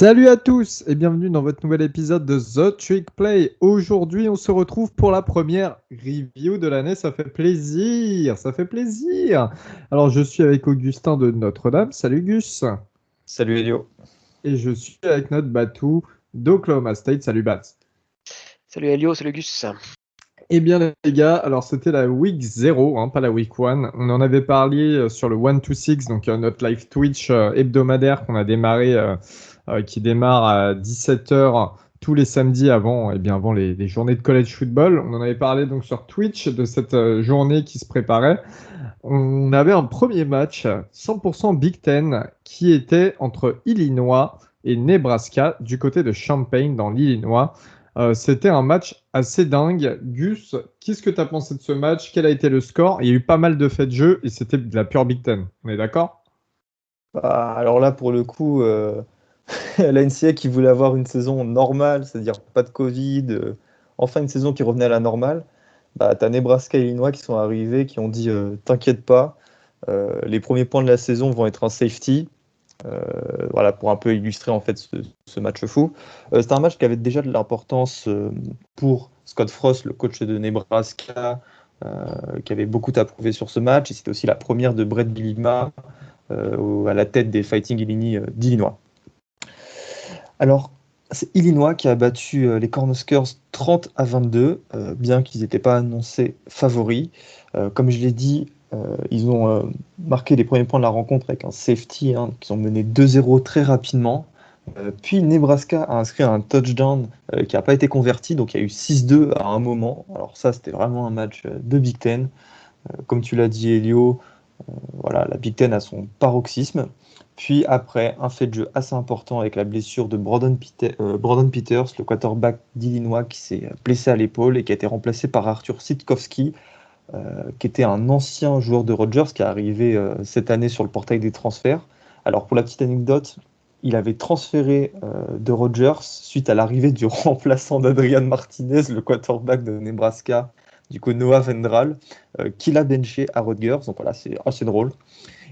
Salut à tous et bienvenue dans votre nouvel épisode de The Trick Play. Aujourd'hui, on se retrouve pour la première review de l'année. Ça fait plaisir, ça fait plaisir. Alors, je suis avec Augustin de Notre-Dame. Salut Gus. Salut Elio. Et je suis avec notre Batou d'Oklahoma State. Salut Bats. Salut Elio, salut Gus. Eh bien les gars, alors c'était la week 0, pas la week 1. On en avait parlé sur le 1-2-6, donc notre live Twitch hebdomadaire qu'on a démarré, qui démarre à 17h tous les samedis avant les journées de college football. On en avait parlé donc sur Twitch de cette journée qui se préparait. On avait un premier match 100% Big Ten qui était entre Illinois et Nebraska du côté de Champaign dans l'Illinois. C'était un match assez dingue. Gus, qu'est-ce que tu as pensé de ce match? Quel a été le score? Il y a eu pas mal de faits de jeu et c'était de la pure Big Ten. On est d'accord? Alors là, pour le coup, la NCAA qui voulait avoir une saison normale, c'est-à-dire pas de Covid, enfin une saison qui revenait à la normale, t'as Nebraska et Illinois qui sont arrivés, qui ont dit t'inquiète pas, les premiers points de la saison vont être un safety. Voilà, pour un peu illustrer en fait ce match fou. C'était un match qui avait déjà de l'importance pour Scott Frost, le coach de Nebraska, qui avait beaucoup à prouver sur ce match. Et c'était aussi la première de Brett Bielema à la tête des Fighting Illini d'Illinois. Alors, c'est Illinois qui a battu les Cornhuskers 30-22, bien qu'ils n'étaient pas annoncés favoris. Comme je l'ai dit, ils ont marqué les premiers points de la rencontre avec un safety, qui ont mené 2-0 très rapidement. Puis Nebraska a inscrit un touchdown qui n'a pas été converti, donc il y a eu 6-2 à un moment. Alors ça, c'était vraiment un match de Big Ten. Comme tu l'as dit, Elio, voilà, la Big Ten a son paroxysme. Puis après, un fait de jeu assez important avec la blessure de Brandon Peters, le quarterback d'Illinois qui s'est blessé à l'épaule et qui a été remplacé par Arthur Sitkowski, qui était un ancien joueur de Rogers qui est arrivé cette année sur le portail des transferts. Alors pour la petite anecdote, il avait transféré de Rogers suite à l'arrivée du remplaçant d'Adrian Martinez, le quarterback de Nebraska, du coup Noah Vendral, qui l'a benché à Rutgers. Donc voilà, c'est assez drôle.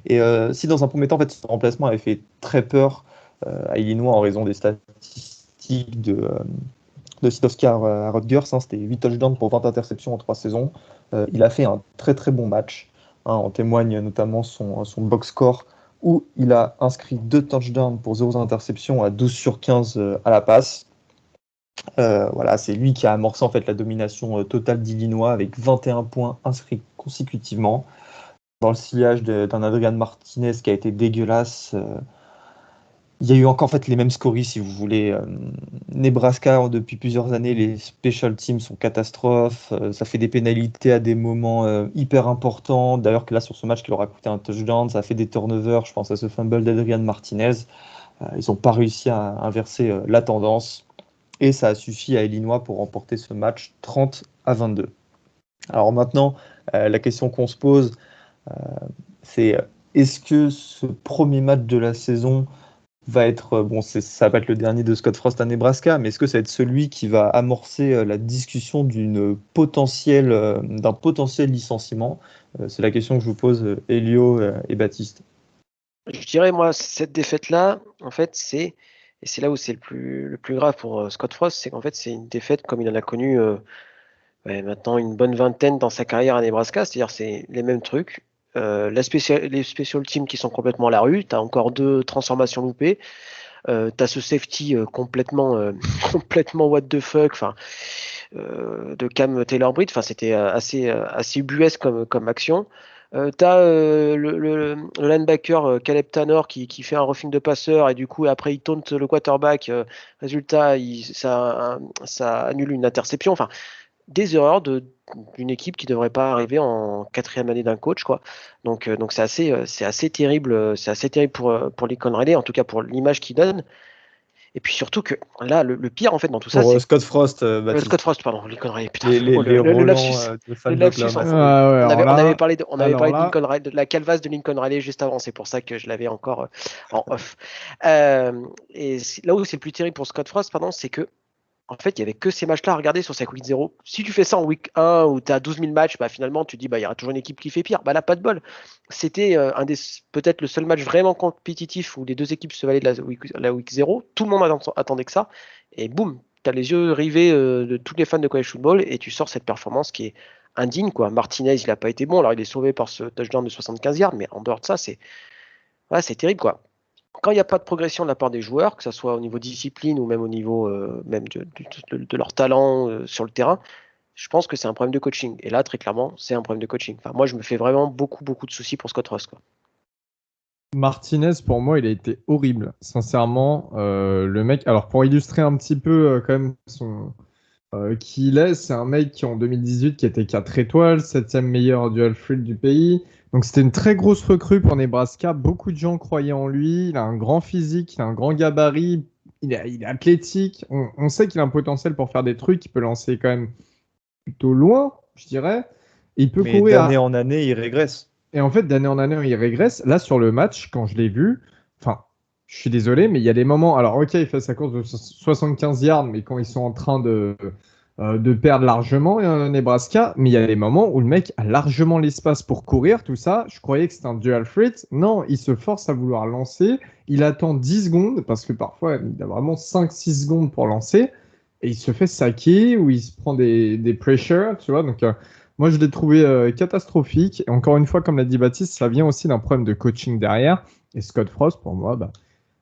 Et si dans un premier temps, en fait, ce remplacement avait fait très peur à Illinois en raison des statistiques de Sidowski à Rutgers, c'était 8 touchdowns pour 20 interceptions en 3 saisons. Il a fait un très très bon match. En témoigne notamment son box score où il a inscrit 2 touchdowns pour 0 interceptions à 12 sur 15 à la passe. Voilà, c'est lui qui a amorcé en fait la domination totale d'Illinois avec 21 points inscrits consécutivement. Dans le sillage d'un Adrian Martinez qui a été dégueulasse. Il y a eu encore en fait les mêmes scories si vous voulez. Nebraska, depuis plusieurs années, les special teams sont catastrophes. Ça fait des pénalités à des moments hyper importants. D'ailleurs, que là, sur ce match qui leur a coûté un touchdown, ça a fait des turnovers. Je pense à ce fumble d'Adrian Martinez. Ils n'ont pas réussi à inverser la tendance. Et ça a suffi à Illinois pour remporter ce match 30-22. Alors maintenant, la question qu'on se pose, c'est est-ce que ce premier match de la saison va être, ça va être le dernier de Scott Frost à Nebraska, mais est-ce que ça va être celui qui va amorcer la discussion d'un potentiel licenciement? C'est la question que je vous pose, Elio et Baptiste. Je dirais, moi, cette défaite-là, en fait, et c'est là où c'est le plus grave pour Scott Frost, c'est qu'en fait, c'est une défaite comme il en a connu maintenant une bonne vingtaine dans sa carrière à Nebraska, c'est-à-dire c'est les mêmes trucs. Les special teams qui sont complètement à la rue, tu as encore 2 transformations loupées, tu as ce safety complètement what the fuck, de Cam Taylor-Britt, c'était assez ubuesque comme action. T'as le linebacker Caleb Tanner qui fait un roughing de passeur et du coup après il taunte le quarterback. Résultat, ça annule une interception. Enfin, des erreurs d'une équipe qui devrait pas arriver en 4e année d'un coach, quoi. Donc c'est assez terrible. C'est assez terrible pour Lincoln Riley, en tout cas pour l'image qu'il donne. Et puis surtout que là, le pire en fait dans tout ça, Pour c'est Scott Frost, Scott Baptiste. Frost, pardon, Lincoln Riley, putain, Les le Roland lapsus, de fans le de lapsus. Oklahoma Ouais, State. alors là, On avait alors parlé de là, Lincoln Riley, de la calvasse de Lincoln Riley juste avant, c'est pour ça que je l'avais encore en off. Et là où c'est le plus terrible pour Scott Frost, pardon, c'est que en fait, il y avait que ces matchs-là à regarder sur cette week 0. Si tu fais ça en week 1 où tu as 12 000 matchs, bah, finalement, tu te dis, bah, il y aura toujours une équipe qui fait pire. Bah, là, pas de bol. C'était peut-être le seul match vraiment compétitif où les deux équipes se valaient de la week 0. Tout le monde attendait que ça. Et boum, tu as les yeux rivés de tous les fans de college football et tu sors cette performance qui est indigne, quoi. Martinez, il n'a pas été bon. Alors, il est sauvé par ce touchdown de 75 yards, mais en dehors de ça, c'est terrible, quoi. Quand il n'y a pas de progression de la part des joueurs, que ce soit au niveau discipline ou même au niveau même de leur talent sur le terrain, je pense que c'est un problème de coaching. Et là, très clairement, c'est un problème de coaching. Enfin, moi, je me fais vraiment beaucoup, beaucoup de soucis pour Scott Frost, quoi. Martinez, pour moi, il a été horrible. Sincèrement, le mec. Alors, pour illustrer un petit peu quand même qui il est, c'est un mec qui en 2018 qui était 4 étoiles, 7e meilleur dual threat du pays. Donc c'était une très grosse recrue pour Nebraska. Beaucoup de gens croyaient en lui. Il a un grand physique, il a un grand gabarit, il est athlétique. On sait qu'il a un potentiel pour faire des trucs. Il peut lancer quand même plutôt loin, je dirais. Et il peut Mais courir. d'année en année, il régresse. Et en fait, d'année en année, il régresse. Là, sur le match, quand je l'ai vu, enfin, je suis désolé, mais il y a des moments. Alors, ok, il fait sa course de 75 yards, mais quand ils sont en train de perdre largement Nebraska, mais il y a des moments où le mec a largement l'espace pour courir, tout ça. Je croyais que c'était un dual threat. Non, il se force à vouloir lancer. Il attend 10 secondes, parce que parfois, il a vraiment 5-6 secondes pour lancer. Et il se fait saquer ou il se prend des pressures, tu vois. Donc, moi, je l'ai trouvé catastrophique. Et encore une fois, comme l'a dit Baptiste, ça vient aussi d'un problème de coaching derrière. Et Scott Frost, pour moi, bah,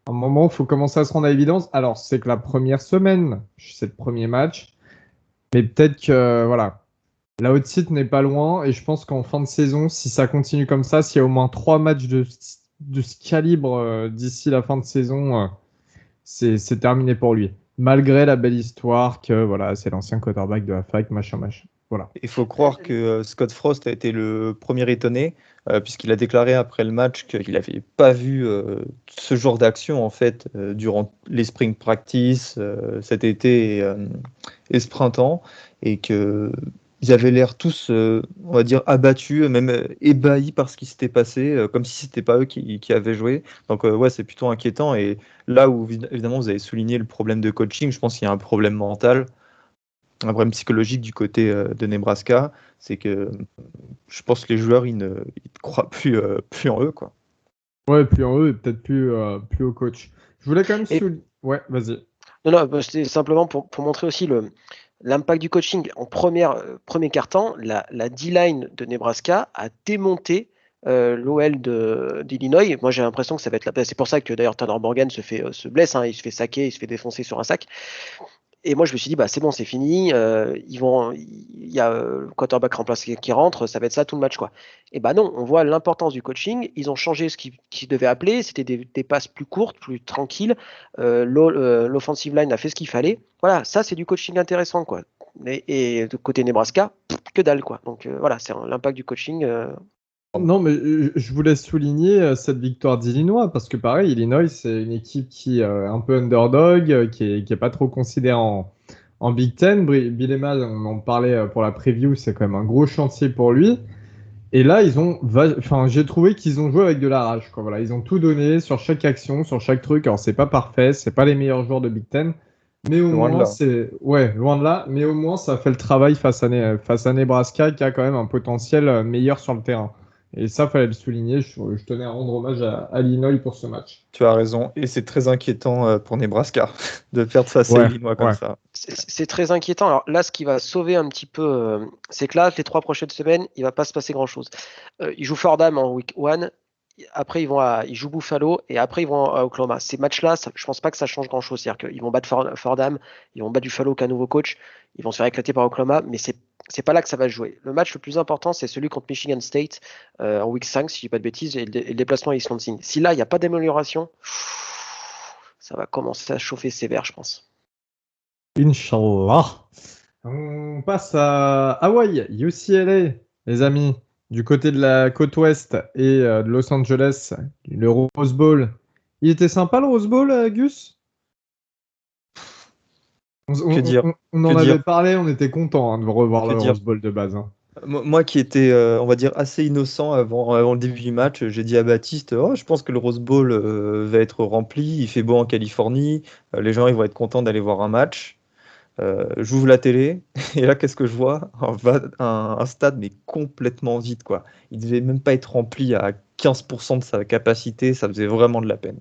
à un moment, il faut commencer à se rendre à l'évidence. Alors, c'est que la première semaine, c'est le premier match. Mais peut-être que, voilà, la haute site n'est pas loin. Et je pense qu'en fin de saison, si ça continue comme ça, s'il y a au moins 3 matchs de ce calibre d'ici la fin de saison, c'est terminé pour lui. Malgré la belle histoire que, voilà, c'est l'ancien quarterback de la fac, machin, machin. Voilà. Il faut croire que Scott Frost a été le premier étonné, puisqu'il a déclaré après le match qu'il n'avait pas vu ce genre d'action en fait durant les spring practice cet été et ce printemps, et que ils avaient l'air tous, on va dire, abattus, même ébahis par ce qui s'était passé, comme si c'était pas eux qui avaient joué. Donc ouais, c'est plutôt inquiétant. Et là où évidemment vous avez souligné le problème de coaching, je pense qu'il y a un problème mental, un problème psychologique du côté de Nebraska, c'est que je pense que les joueurs ils ne croient plus en eux, quoi. Ouais, plus en eux et peut-être plus au coach. Je voulais quand même Et souligner. Ouais, vas-y. non, bah, c'était simplement pour montrer aussi l'impact du coaching. En premier quart-temps, la D-line de Nebraska a démonté l'OL d'Illinois. Moi, j'ai l'impression que ça va être c'est pour ça que d'ailleurs Tanner Morgan se blesse, hein, il se fait saquer, il se fait défoncer sur un sac. Et moi, je me suis dit, bah, c'est bon, c'est fini. Il y a le quarterback remplacé qui rentre, ça va être ça tout le match, quoi. Et bah non, on voit l'importance du coaching. Ils ont changé ce qu'ils devaient appeler. C'était des passes plus courtes, plus tranquilles. L'offensive line a fait ce qu'il fallait. Voilà, ça, c'est du coaching intéressant, quoi. Et de côté Nebraska, que dalle, quoi. Donc voilà, c'est l'impact du coaching. Non, mais je voulais souligner cette victoire d'Illinois parce que pareil, Illinois, c'est une équipe qui est un peu underdog, qui est pas trop considérée en Big Ten. Bielema, on en parlait pour la preview, c'est quand même un gros chantier pour lui. Et là, enfin, j'ai trouvé qu'ils ont joué avec de la rage, quoi. Voilà, ils ont tout donné sur chaque action, sur chaque truc. Alors, c'est pas parfait, c'est pas les meilleurs joueurs de Big Ten, mais au Loin de moins, là. ouais, loin de là, mais au moins, ça fait le travail face à Nebraska qui a quand même un potentiel meilleur sur le terrain. Et ça, fallait le souligner. Je tenais à rendre hommage à Illinois pour ce match. Tu as raison, et c'est très inquiétant pour Nebraska de perdre face à Ouais, Illinois comme ouais. ça. C'est très inquiétant. Alors là, ce qui va sauver un petit peu, c'est que là, les 3 prochaines semaines, il va pas se passer grand-chose. Ils jouent Fordham en week 1. Après, ils jouent Buffalo et après, ils vont à Oklahoma. Ces matchs-là, je pense pas que ça change grand-chose. C'est-à-dire qu'ils vont battre Fordham, ils vont battre Buffalo, qu'un nouveau coach. Ils vont se faire éclater par Oklahoma, mais c'est pas là que ça va se jouer. Le match le plus important, c'est celui contre Michigan State en week 5, si je dis pas de bêtises, et le déplacement à Wisconsin. Si là, il n'y a pas d'amélioration, ça va commencer à chauffer sévère, je pense. Inch'Allah. On passe à Hawaï, UCLA, les amis, du côté de la côte ouest et de Los Angeles, le Rose Bowl. Il était sympa le Rose Bowl, Gus? Que dire? On Que en avait dire? parlé, on était content de revoir Que le dire? Rose Bowl de base. Hein. Moi qui étais, on va dire, assez innocent avant le début du match, j'ai dit à Baptiste, oh, je pense que le Rose Bowl va être rempli, il fait beau en Californie, les gens ils vont être contents d'aller voir un match. J'ouvre la télé et là, qu'est-ce que je vois? Un stade, mais complètement vide, quoi. Il devait même pas être rempli à 15% de sa capacité, ça faisait vraiment de la peine.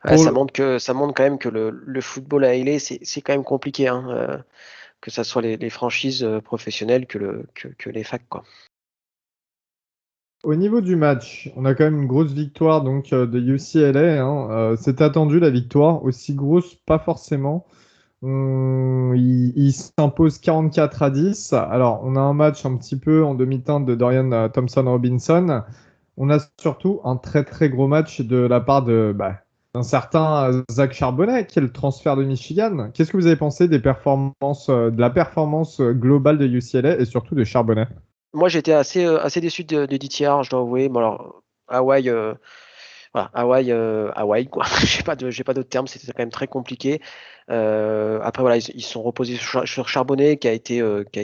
Ouais, ça montre quand même que le football à LA, c'est quand même compliqué, hein, que ça soit les franchises professionnelles que les facs, quoi. Au niveau du match, on a quand même une grosse victoire donc de UCLA. Hein. C'était attendu la victoire, aussi grosse, pas forcément. Il s'impose 44-10. Alors, on a un match un petit peu en demi-teinte de Dorian Thompson-Robinson. On a surtout un très très gros match de la part d'un certain Zach Charbonnet, qui est le transfert de Michigan. Qu'est-ce que vous avez pensé des performances, de la performance globale de UCLA et surtout de Charbonnet? Moi, j'étais assez déçu de DTR, je dois avouer. Bon, alors, Hawaï, voilà, Hawaï, quoi. J'ai pas d'autres termes, c'était quand même très compliqué. Après, voilà, ils se sont reposés sur Charbonnet, qui a été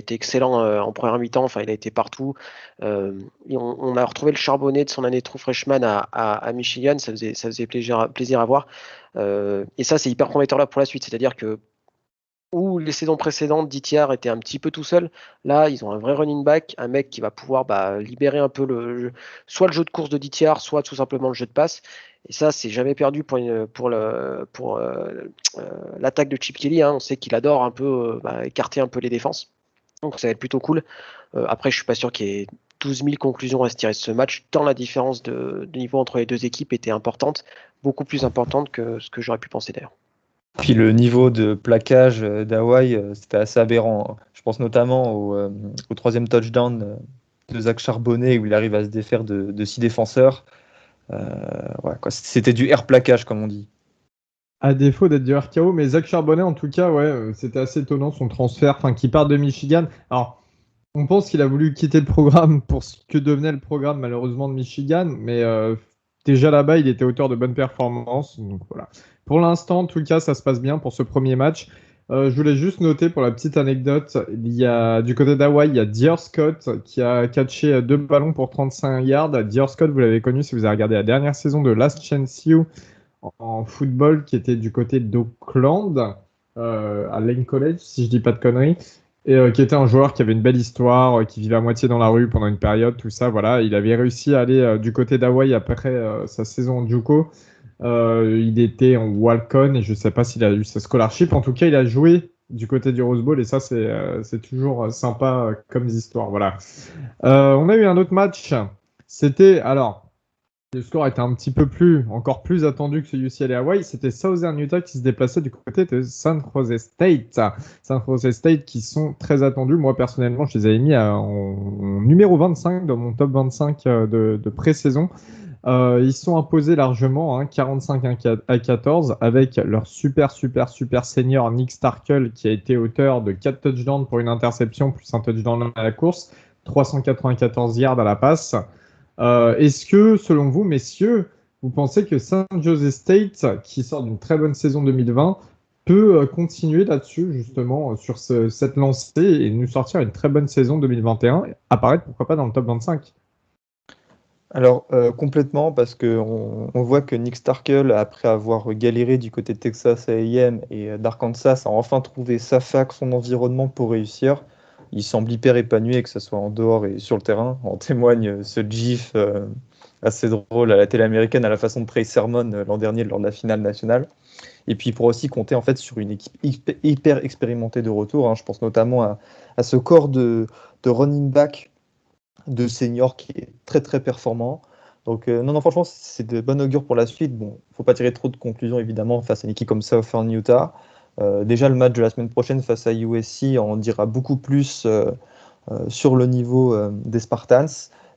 excellent en première mi-temps. Enfin, il a été partout. Et on a retrouvé le Charbonnet de son année true freshman à Michigan. Ça faisait plaisir à voir. Et ça, c'est hyper prometteur là pour la suite. C'est-à-dire que où les saisons précédentes, DTR était un petit peu tout seul. Là, ils ont un vrai running back, un mec qui va pouvoir libérer un peu soit le jeu de course de DTR, soit tout simplement le jeu de passe. Et ça, c'est jamais perdu pour l'attaque de Chip Kelly. Hein. On sait qu'il adore un peu écarter un peu les défenses. Donc ça va être plutôt cool. Après, je suis pas sûr qu'il y ait 12 000 conclusions à se tirer de ce match, tant la différence de niveau entre les deux équipes était importante, beaucoup plus importante que ce que j'aurais pu penser d'ailleurs. Puis le niveau de plaquage d'Hawaï, c'était assez aberrant. Je pense notamment au troisième touchdown de Zach Charbonnet où il arrive à se défaire de 6 défenseurs. Ouais, quoi. C'était du air plaquage, comme on dit. À défaut d'être du RKO, mais Zach Charbonnet, en tout cas, ouais, c'était assez étonnant son transfert, enfin, qui part de Michigan. Alors, on pense qu'il a voulu quitter le programme pour ce que devenait le programme, malheureusement, de Michigan, mais déjà là-bas, il était auteur de bonnes performances. Donc voilà. Pour l'instant, en tout cas, ça se passe bien pour ce premier match. Je voulais juste noter pour la petite anecdote, il y a du côté d'Hawaï, il y a Dior Scott qui a catché 2 ballons pour 35 yards. Dior Scott, vous l'avez connu si vous avez regardé la dernière saison de Last Chance You en football, qui était du côté d'Auckland, à Lane College, si je dis pas de conneries, et qui était un joueur qui avait une belle histoire, qui vivait à moitié dans la rue pendant une période, tout ça, voilà. Il avait réussi à aller du côté d'Hawaï après sa saison en JUCO. Il était en walk-on et je sais pas s'il a eu sa scholarship. En tout cas, il a joué du côté du Rose Bowl et ça, c'est toujours sympa comme histoire, voilà. On a eu un autre match. C'était, alors, le score était un petit peu encore plus attendu que ce UCLA Hawaii. C'était Southern Utah qui se déplaçait du côté de San Jose State. San Jose State qui sont très attendus. Moi, personnellement, je les avais mis en numéro 25 dans mon top 25 de pré-saison. Ils sont imposés largement, hein, 45-14, avec leur super senior Nick Starkel qui a été auteur de 4 touchdowns pour une interception, plus un touchdown à la course, 394 yards à la passe. Est-ce que, selon vous, messieurs, vous pensez que San Jose State, qui sort d'une très bonne saison 2020, peut continuer là-dessus, justement, sur cette lancée et nous sortir une très bonne saison 2021, apparaître, pourquoi pas, dans le top 25? Alors, complètement, parce qu'on voit que Nick Starkel, après avoir galéré du côté de Texas A&M et d'Arkansas, a enfin trouvé sa fac, son environnement pour réussir. Il semble hyper épanoui, que ce soit en dehors et sur le terrain. En témoigne ce gif assez drôle à la télé américaine, à la façon de Trey Sermon l'an dernier lors de la finale nationale. Et puis, il pourra aussi compter en fait sur une équipe hyper expérimentée de retour. Hein. Je pense notamment à ce corps de running back de senior qui est très très performant. Donc non, franchement, c'est de bon augure pour la suite. Bon, faut pas tirer trop de conclusions évidemment face à une équipe comme Southern Utah. Déjà le match de la semaine prochaine face à USC en dira beaucoup plus sur le niveau des Spartans,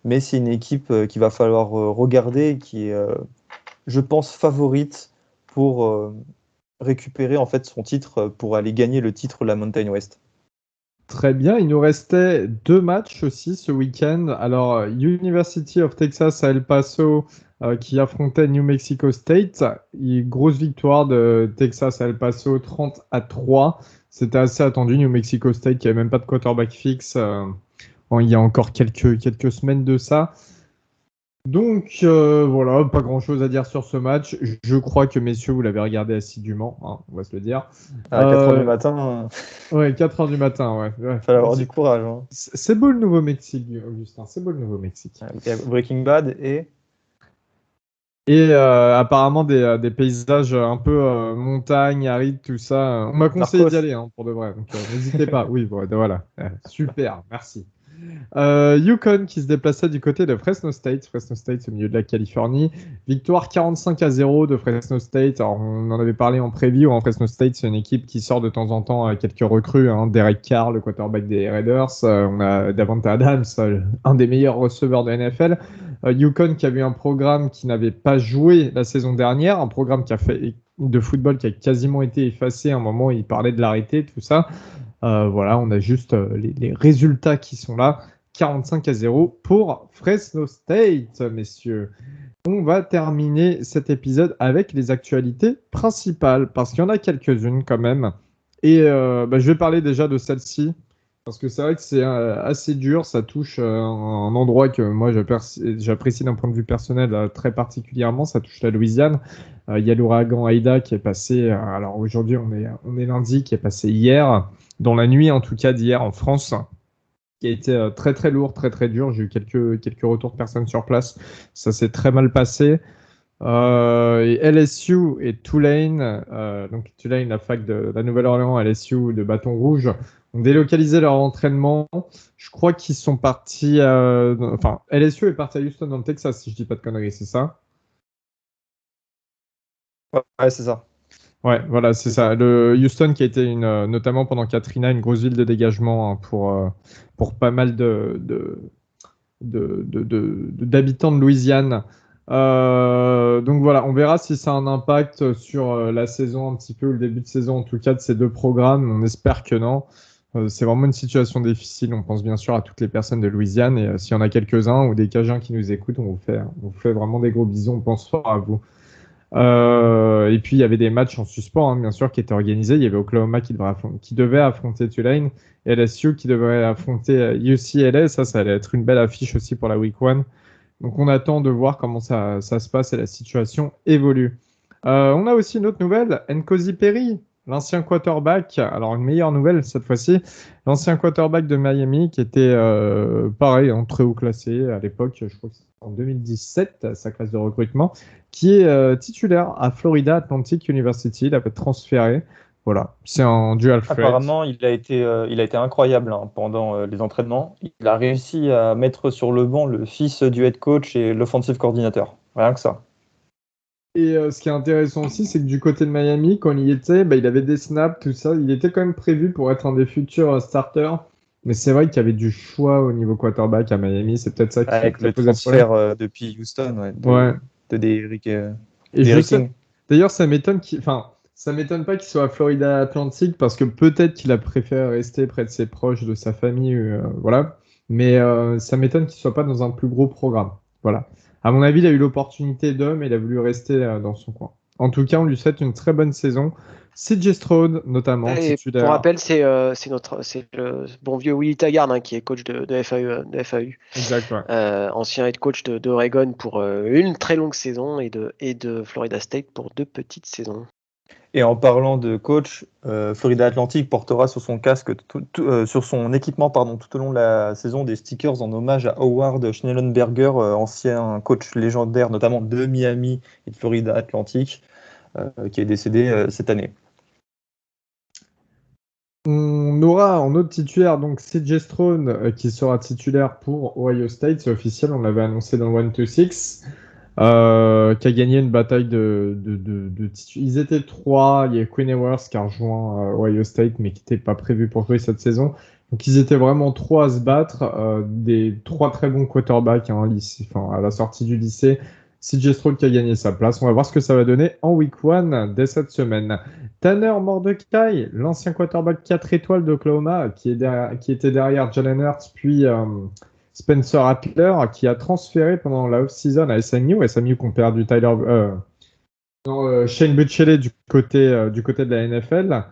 mais c'est une équipe qu'il va falloir regarder, qui est, je pense, favorite pour récupérer en fait son titre pour aller gagner le titre de la Mountain West. Très bien, il nous restait 2 matchs aussi ce week-end. Alors, University of Texas à El Paso qui affrontait New Mexico State. Grosse victoire de Texas à El Paso, 30-3. C'était assez attendu. New Mexico State qui n'avait même pas de quarterback fixe il y a encore quelques semaines de ça. Donc voilà, pas grand-chose à dire sur ce match. Je crois que messieurs, vous l'avez regardé assidûment, hein, on va se le dire. À 4h du matin, Ouais, 4 heures du matin, ouais. il fallait avoir du courage. Hein. C'est beau le Nouveau-Mexique, Augustin, c'est beau le Nouveau-Mexique. Il y a Breaking Bad et Et apparemment des paysages un peu montagne, arides, tout ça. On m'a conseillé Narcos. d'y aller, hein, pour de vrai. Donc n'hésitez pas. Oui, voilà. Super, merci. Yukon qui se déplaçait du côté de Fresno State. Fresno State au milieu de la Californie. Victoire 45-0 de Fresno State. Alors on en avait parlé en preview. Hein. Fresno State, c'est une équipe qui sort de temps en temps quelques recrues. Hein. Derek Carr, le quarterback des Raiders. On a Davante Adams, un des meilleurs receveurs de la NFL. Yukon qui a eu un programme qui n'avait pas joué la saison dernière. Un programme qui a fait de football qui a quasiment été effacé à un moment où il parlait de l'arrêter, tout ça. Voilà, on a juste les résultats qui sont là. 45-0 pour Fresno State, messieurs. On va terminer cet épisode avec les actualités principales, parce qu'il y en a quelques-unes quand même. Et je vais parler déjà de celle-ci, parce que c'est vrai que c'est assez dur, ça touche un endroit que moi j'apprécie d'un point de vue personnel très particulièrement, ça touche la Louisiane. Il y a l'ouragan Aïda qui est passé, alors aujourd'hui on est lundi, qui est passé hier, dans la nuit en tout cas d'hier en France, qui a été très très lourd, très très dur. J'ai eu quelques retours de personnes sur place, ça s'est très mal passé. Et LSU et Tulane, donc Tulane, la fac de la Nouvelle-Orléans, LSU de Bâton Rouge, ont délocalisé leur entraînement. Je crois qu'ils sont partis. Enfin, LSU est parti à Houston dans le Texas, si je dis pas de conneries, c'est ça? Ouais, c'est ça. Ouais, voilà, c'est ça. Le Houston qui a été notamment pendant Katrina, une grosse ville de dégagement hein, pour pas mal d'habitants de Louisiane. Donc voilà, on verra si ça a un impact sur la saison un petit peu, ou le début de saison en tout cas de ces deux programmes. On espère que non. C'est vraiment une situation difficile. On pense bien sûr à toutes les personnes de Louisiane et s'il y en a quelques-uns ou des Cajuns qui nous écoutent, on vous fait vraiment des gros bisous. On pense fort à vous. Et puis il y avait des matchs en suspens, hein, bien sûr, qui étaient organisés. Il y avait Oklahoma qui devait affronter Tulane et LSU qui devait affronter UCLA. Ça allait être une belle affiche aussi pour la Week 1. Donc on attend de voir comment ça se passe et la situation évolue. On a aussi une autre nouvelle, Nkosi Perry, l'ancien quarterback. Alors une meilleure nouvelle cette fois-ci, l'ancien quarterback de Miami qui était pareil, en très haut classé à l'époque, je crois que c'était en 2017, sa classe de recrutement, qui est titulaire à Florida Atlantic University. Il a été transféré. Voilà, c'est un dual threat. Apparemment, il a été incroyable hein, pendant les entraînements. Il a réussi à mettre sur le banc le fils du head coach et l'offensive coordinateur. Rien que ça. Et ce qui est intéressant aussi, c'est que du côté de Miami, quand il y était, il avait des snaps, tout ça. Il était quand même prévu pour être un des futurs starters. Mais c'est vrai qu'il y avait du choix au niveau quarterback à Miami. C'est peut-être ça qui Avec le posait transfert depuis Houston de Derrick Et je sais. King. D'ailleurs, ça m'étonne pas qu'il soit à Florida Atlantic parce que peut-être qu'il a préféré rester près de ses proches, de sa famille, voilà. Mais ça m'étonne qu'il soit pas dans un plus gros programme. Voilà. À mon avis, il a eu l'opportunité mais il a voulu rester dans son coin. En tout cas, on lui souhaite une très bonne saison. CJ Stroud, notamment, Et titulaire. pour rappel, c'est le bon vieux Willy Taggart hein, qui est coach de FAU. Exact, ouais. Ancien head coach d'Oregon pour une très longue saison et de Florida State pour 2 petites saisons. Et en parlant de coach, Florida Atlantic portera sur son casque, sur son équipement tout au long de la saison des stickers en hommage à Howard Schnellenberger, ancien coach légendaire notamment de Miami et de Florida Atlantic, qui est décédé cette année. On aura en autre titulaire donc CJ Stroud qui sera titulaire pour Ohio State, c'est officiel, on l'avait annoncé dans le 1-2-6. Qui a gagné une bataille Ils étaient 3, il y a Quinn Ewers qui a rejoint Ohio State mais qui n'était pas prévu pour jouer cette saison. Donc ils étaient vraiment 3 à se battre, des 3 très bons quarterbacks hein, à la sortie du lycée. CJ Stroud qui a gagné sa place. On va voir ce que ça va donner en Week 1 dès cette semaine. Tanner Mordecai, l'ancien quarterback 4 étoiles d'Oklahoma qui était derrière Jalen Hurts puis Spencer Rattler qui a transféré pendant la off-season à SMU. SMU qui ont perdu Shane Buechele du côté de la NFL.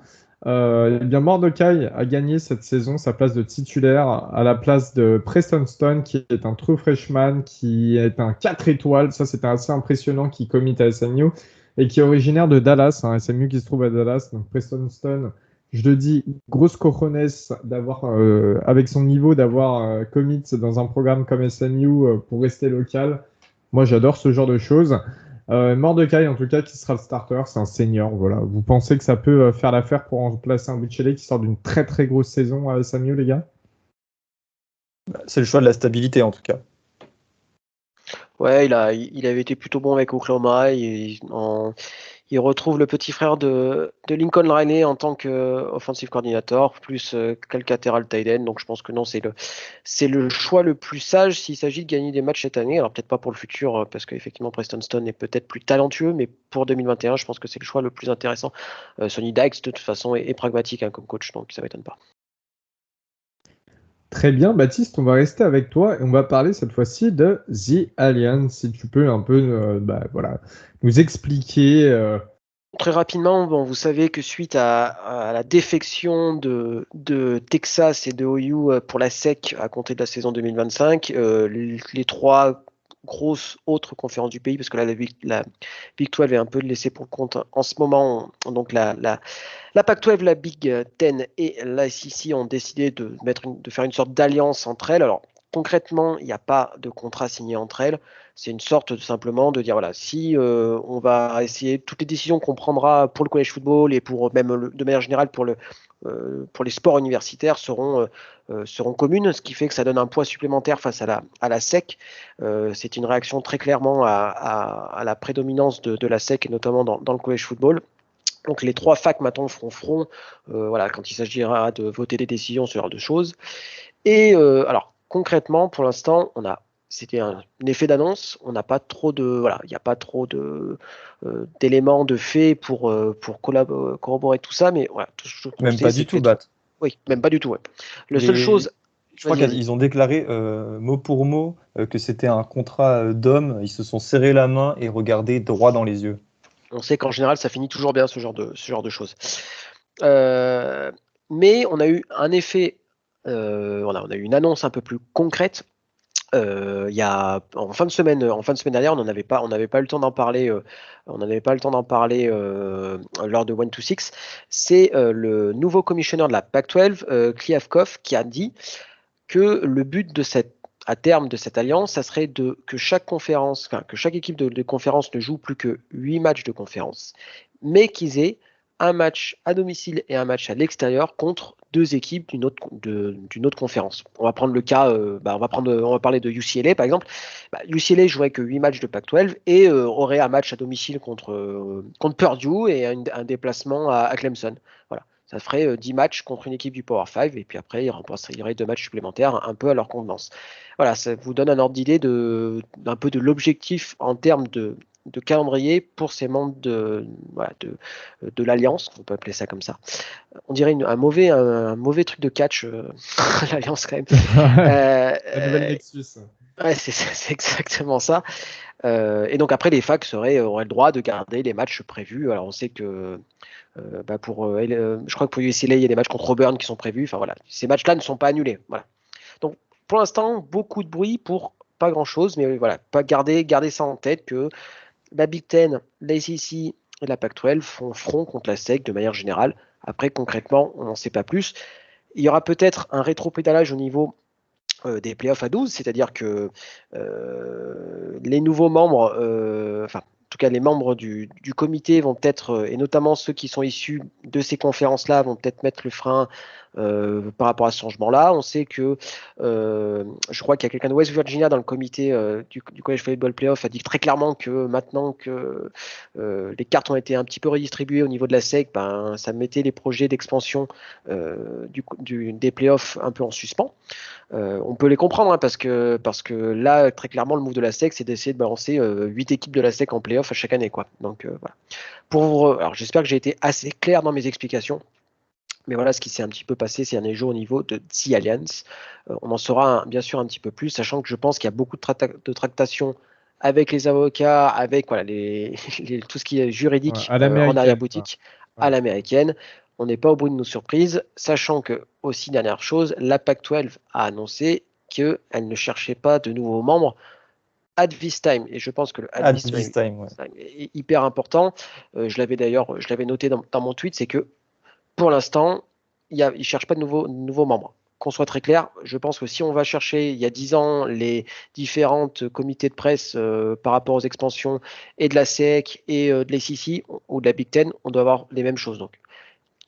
Eh bien, Mordecai a gagné cette saison sa place de titulaire à la place de Preston Stone, qui est un true freshman, qui est un 4 étoiles. Ça, c'était assez impressionnant, qui commit à SMU et qui est originaire de Dallas, hein, SMU qui se trouve à Dallas. Donc, Preston Stone, je le dis, grosse cojones d'avoir, avec son niveau, d'avoir commit dans un programme comme SMU pour rester local. Moi, j'adore ce genre de choses. Mordecai, en tout cas, qui sera le starter, c'est un senior. Voilà. Vous pensez que ça peut faire l'affaire pour remplacer un Buchele qui sort d'une très très grosse saison à SMU, les gars? C'est le choix de la stabilité en tout cas. Ouais, il avait été plutôt bon avec Oklahoma. Il retrouve le petit frère de Lincoln Riley en tant qu'offensive coordinator, plus Calcaterra tight end. Donc je pense que non, c'est le choix le plus sage s'il s'agit de gagner des matchs cette année. Alors peut-être pas pour le futur, parce qu'effectivement Preston Stone est peut-être plus talentueux, mais pour 2021, je pense que c'est le choix le plus intéressant. Sonny Dykes, de toute façon, est pragmatique hein, comme coach, donc ça m'étonne pas. Très bien, Baptiste, on va rester avec toi et on va parler cette fois-ci de The Alliance. Si tu peux un peu voilà, nous expliquer. Très rapidement, bon, vous savez que suite à la défection de Texas et de OU pour la SEC à compter de la saison 2025, les trois grosses autres conférences du pays, parce que là, la Big 12 est un peu laissée pour le compte en ce moment, donc la Pac-12, la Big Ten et la SEC ont décidé de faire une sorte d'alliance entre elles. Alors, concrètement, il n'y a pas de contrat signé entre elles. C'est une sorte simplement de dire, voilà, si on va essayer, toutes les décisions qu'on prendra pour le college football et pour même de manière générale pour les sports universitaires seront communes, ce qui fait que ça donne un poids supplémentaire face à la SEC. C'est une réaction très clairement à la prédominance de la SEC, et notamment dans le college football. Donc les trois facs maintenant feront front voilà, quand il s'agira de voter des décisions, ce genre de choses. Et alors concrètement, pour l'instant, c'était un effet d'annonce. On n'a pas trop de voilà, il n'y a pas trop d'éléments de faits pour corroborer tout ça, mais voilà, tout ce qu'on Même sait, pas c'est du que tout, Bat. oui, même pas du tout. Ouais. La seule chose, Je crois vas-y. qu'ils ont déclaré mot pour mot que c'était un contrat d'hommes. Ils se sont serrés la main et regardé droit dans les yeux. On sait qu'en général, ça finit toujours bien ce genre de choses. Mais on a eu un effet, on a eu une annonce un peu plus concrète. Il y a en fin de semaine dernière, on n'avait pas eu le temps d'en parler, on n'avait pas le temps d'en parler lors de 1-2-6. C'est le nouveau commissionnaire de la Pac-12, Kliavkov, qui a dit que le but à terme de cette alliance, ça serait que chaque équipe de conférence ne joue plus que 8 matchs de conférence, mais qu'ils aient un match à domicile et un match à l'extérieur contre deux équipes d'une autre conférence. On va prendre le cas, on va parler de UCLA par exemple. UCLA jouerait que 8 matchs de Pac-12 et aurait un match à domicile contre Purdue et un déplacement à Clemson. Voilà. Ça ferait 10 matchs contre une équipe du Power 5 et puis après, il y aurait 2 matchs supplémentaires un peu à leur convenance. Voilà, ça vous donne un ordre d'idée d'un peu de l'objectif en termes de calendrier pour ces membres de l'Alliance, on peut appeler ça comme ça. On dirait un mauvais truc de catch, l'Alliance quand même. La nouvelle Nexus. Ouais, c'est exactement ça. Et donc après, les facs auraient le droit de garder les matchs prévus. Alors on sait que je crois que pour UCLA, il y a des matchs contre Auburn qui sont prévus. Enfin voilà, ces matchs-là ne sont pas annulés. Voilà. Donc pour l'instant, beaucoup de bruit pour pas grand-chose, mais voilà, pas garder ça en tête que la Big Ten, la SEC et la Pac-12 font front contre la SEC de manière générale. Après, concrètement, on n'en sait pas plus. Il y aura peut-être un rétropédalage au niveau des playoffs à 12, c'est-à-dire que les nouveaux membres, en tout cas les membres du comité vont peut-être, et notamment ceux qui sont issus de ces conférences-là, vont peut-être mettre le frein par rapport à ce changement-là. On sait que, je crois qu'il y a quelqu'un de West Virginia dans le comité du College Football Playoff a dit très clairement que maintenant que les cartes ont été un petit peu redistribuées au niveau de la SEC, ça mettait les projets d'expansion des playoffs un peu en suspens. On peut les comprendre parce que là, très clairement, le move de la SEC, c'est d'essayer de balancer 8 équipes de la SEC en playoff à chaque année, quoi. Donc voilà. Alors j'espère que j'ai été assez clair dans mes explications. Mais voilà ce qui s'est un petit peu passé ces derniers jours au niveau de The Alliance. On en saura bien sûr un petit peu plus, sachant que je pense qu'il y a beaucoup de tractations avec les avocats, avec voilà, tout ce qui est juridique À en l'américaine, arrière-boutique quoi. Ouais. à l'américaine. on n'est pas au bout de nos surprises, sachant que, aussi dernière chose, la Pac-12 a annoncé qu'elle ne cherchait pas de nouveaux membres at this time. Et je pense que le At this time, ouais. est hyper important. Je l'avais noté dans mon tweet, c'est que pour l'instant, ils ne cherchent pas de nouveaux membres. Qu'on soit très clair, je pense que si on va chercher, il y a 10 ans, les différentes comités de presse par rapport aux expansions et de la SEC et de l'ACC ou de la Big Ten, on doit avoir les mêmes choses. Donc,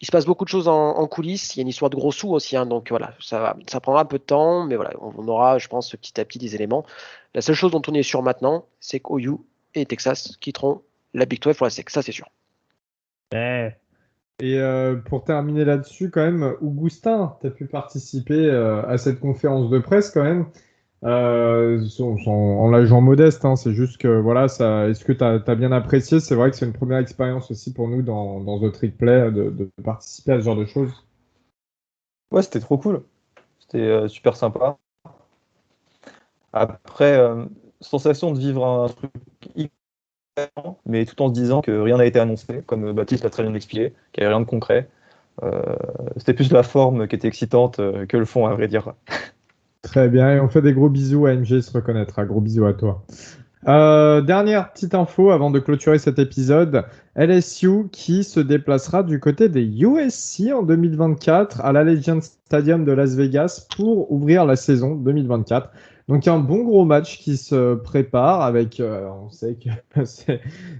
il se passe beaucoup de choses en coulisses. Il y a une histoire de gros sous aussi. Donc voilà, ça prendra un peu de temps, mais voilà, on aura, je pense, petit à petit des éléments. La seule chose dont on est sûr maintenant, c'est qu'OU et Texas quitteront la Big 12 pour la SEC. Ça, c'est sûr. Et pour terminer là-dessus, quand même, Augustin, tu as pu participer à cette conférence de presse quand même. En l'agent modeste, hein, c'est juste que voilà, est-ce que tu as bien apprécié? C'est vrai que c'est une première expérience aussi pour nous dans The Trick Play de participer à ce genre de choses. Ouais, c'était trop cool. C'était super sympa. Après, sensation de vivre un truc hyper, mais tout en se disant que rien n'a été annoncé, comme Baptiste l'a très bien expliqué, qu'il n'y avait rien de concret. C'était plus la forme qui était excitante que le fond, à vrai dire. Très bien, et on fait des gros bisous à MG, se reconnaîtra. Gros bisous à toi. Dernière petite info avant de clôturer cet épisode, LSU qui se déplacera du côté des USC en 2024 à l'Allegiant Stadium de Las Vegas pour ouvrir la saison 2024. Donc un bon gros match qui se prépare avec, on sait que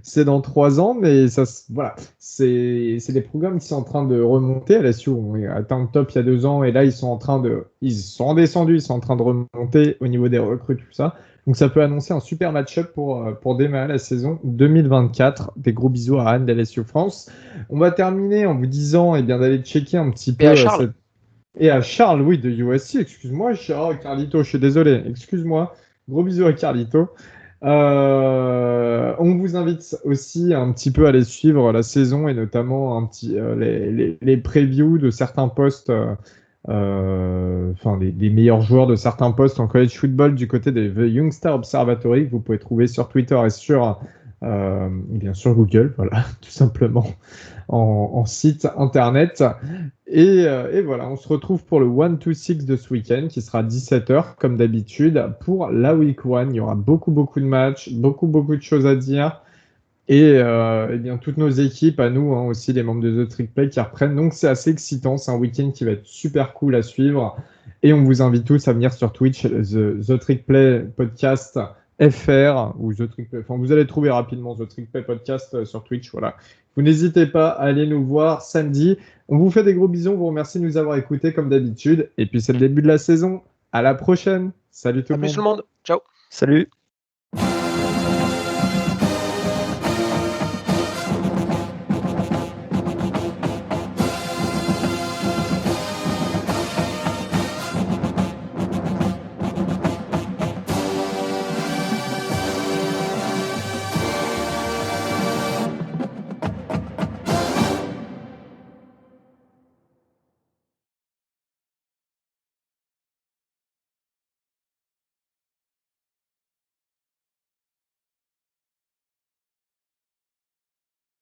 c'est dans 3 ans, mais ça, voilà, c'est des programmes qui sont en train de remonter. LSU ont atteint le top il y a 2 ans et là ils sont descendus, ils sont en train de remonter au niveau des recrues, tout ça. Donc ça peut annoncer un super match-up pour démarrer la saison 2024. Des gros bisous à Anne d'LSU France. On va terminer en vous disant d'aller checker un petit peu. Et à Charles. Et à Charles, oui, de USC. Excuse-moi, Carlito, je suis désolé. Excuse-moi. Gros bisous à Carlito. On vous invite aussi un petit peu à aller suivre la saison et notamment les previews de certains postes. Les meilleurs joueurs de certains postes en college football du côté des The Youngster Observatory que vous pouvez trouver sur Twitter et bien sûr Google, voilà, tout simplement en site internet. Et voilà, on se retrouve pour le 1-2-6 de ce week-end qui sera 17h comme d'habitude pour la week 1. Il y aura beaucoup de matchs, beaucoup de choses à dire. Et bien toutes nos équipes, à nous aussi, les membres de The Trick Play qui reprennent. Donc c'est assez excitant, c'est un week-end qui va être super cool à suivre. Et on vous invite tous à venir sur Twitch, The Trick Play Podcast FR, ou The Trick Play. Enfin, vous allez trouver rapidement The Trick Play Podcast sur Twitch. Voilà. Vous n'hésitez pas à aller nous voir samedi. On vous fait des gros bisous, on vous remercie de nous avoir écoutés comme d'habitude. Et puis c'est le début de la saison. À la prochaine. Salut tout le monde. Ciao. Salut.